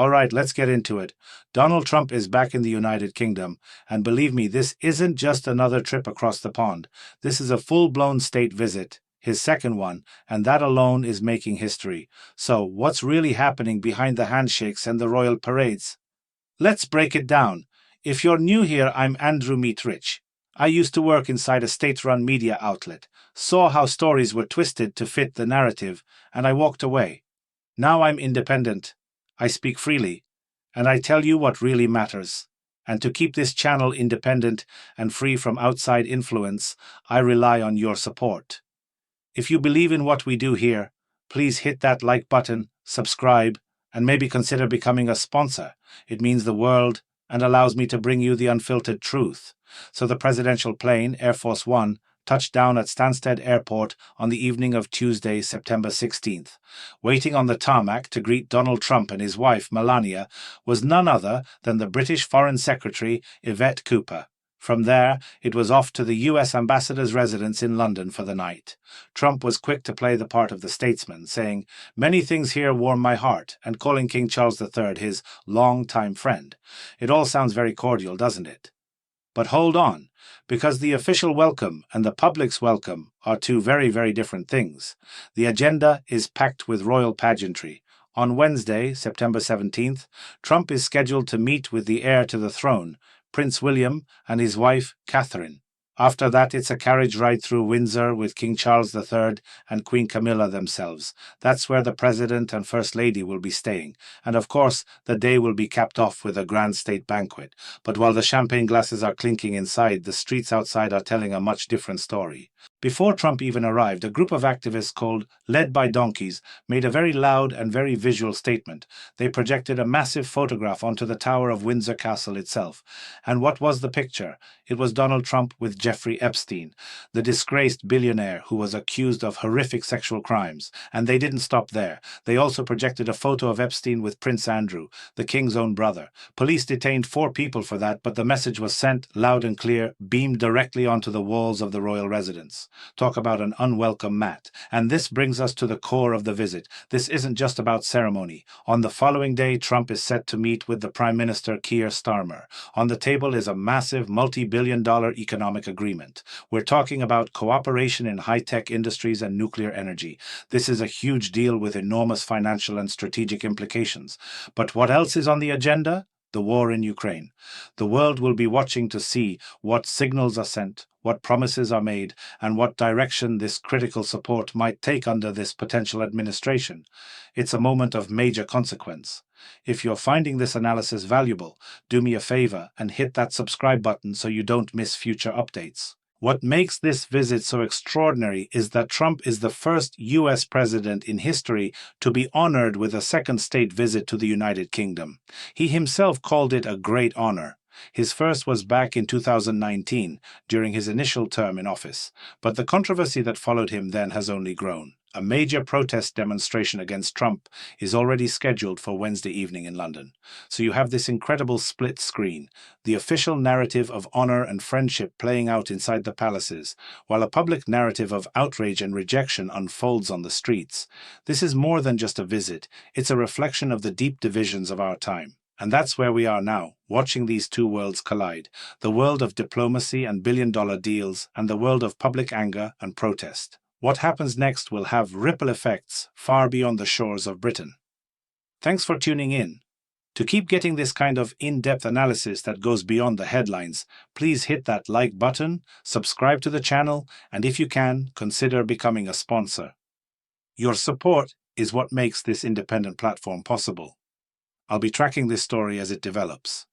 All right, let's get into it. Donald Trump is back in the United Kingdom, and believe me, this isn't just another trip across the pond. This is a full-blown state visit, his second one, and that alone is making history. So, what's really happening behind the handshakes and the royal parades? Let's break it down. If you're new here, I'm Andrew Meet Rich. I used to work inside a state-run media outlet, saw how stories were twisted to fit the narrative, and I walked away. Now I'm independent. I speak freely, and I tell you what really matters. And to keep this channel independent and free from outside influence, I rely on your support. If you believe in what we do here, please hit that like button, subscribe, and maybe consider becoming a sponsor. It means the world and allows me to bring you the unfiltered truth. So the presidential plane, Air Force One, touched down at Stansted Airport on the evening of Tuesday, September 16th. Waiting on the tarmac to greet Donald Trump and his wife, Melania, was none other than the British Foreign Secretary, Yvette Cooper. From there, it was off to the US ambassador's residence in London for the night. Trump was quick to play the part of the statesman, saying, "Many things here warm my heart," and calling King Charles III his long-time friend. It all sounds very cordial, doesn't it? But hold on, because the official welcome and the public's welcome are two very, very different things. The agenda is packed with royal pageantry. On Wednesday, September 17th, Trump is scheduled to meet with the heir to the throne, Prince William, and his wife, Catherine. After that, it's a carriage ride through Windsor with King Charles III and Queen Camilla themselves. That's where the President and First Lady will be staying. And of course, the day will be capped off with a grand state banquet. But while the champagne glasses are clinking inside, the streets outside are telling a much different story. Before Trump even arrived, a group of activists called Led by Donkeys made a very loud and very visual statement. They projected a massive photograph onto the tower of Windsor Castle itself. And what was the picture? It was Donald Trump with Jeffrey Epstein, the disgraced billionaire who was accused of horrific sexual crimes. And they didn't stop there. They also projected a photo of Epstein with Prince Andrew, the king's own brother. Police detained 4 people for that, but the message was sent loud and clear, beamed directly onto the walls of the royal residence. Talk about an unwelcome mat. And this brings us to the core of the visit. This isn't just about ceremony. On the following day, Trump is set to meet with the Prime Minister Keir Starmer. On the table is a massive multi-billion-dollar economic agreement. We're talking about cooperation in high-tech industries and nuclear energy. This is a huge deal with enormous financial and strategic implications. But what else is on the agenda? The war in Ukraine. The world will be watching to see what signals are sent, what promises are made, and what direction this critical support might take under this potential administration. It's a moment of major consequence. If you're finding this analysis valuable, do me a favor and hit that subscribe button so you don't miss future updates. What makes this visit so extraordinary is that Trump is the first US president in history to be honored with a second state visit to the United Kingdom. He himself called it a great honor. His first was back in 2019, during his initial term in office, but the controversy that followed him then has only grown. A major protest demonstration against Trump is already scheduled for Wednesday evening in London. So you have this incredible split screen, the official narrative of honor and friendship playing out inside the palaces, while a public narrative of outrage and rejection unfolds on the streets. This is more than just a visit, it's a reflection of the deep divisions of our time. And that's where we are now, watching these two worlds collide, the world of diplomacy and billion-dollar deals, and the world of public anger and protest. What happens next will have ripple effects far beyond the shores of Britain. Thanks for tuning in. To keep getting this kind of in-depth analysis that goes beyond the headlines, please hit that like button, subscribe to the channel, and if you can, consider becoming a sponsor. Your support is what makes this independent platform possible. I'll be tracking this story as it develops.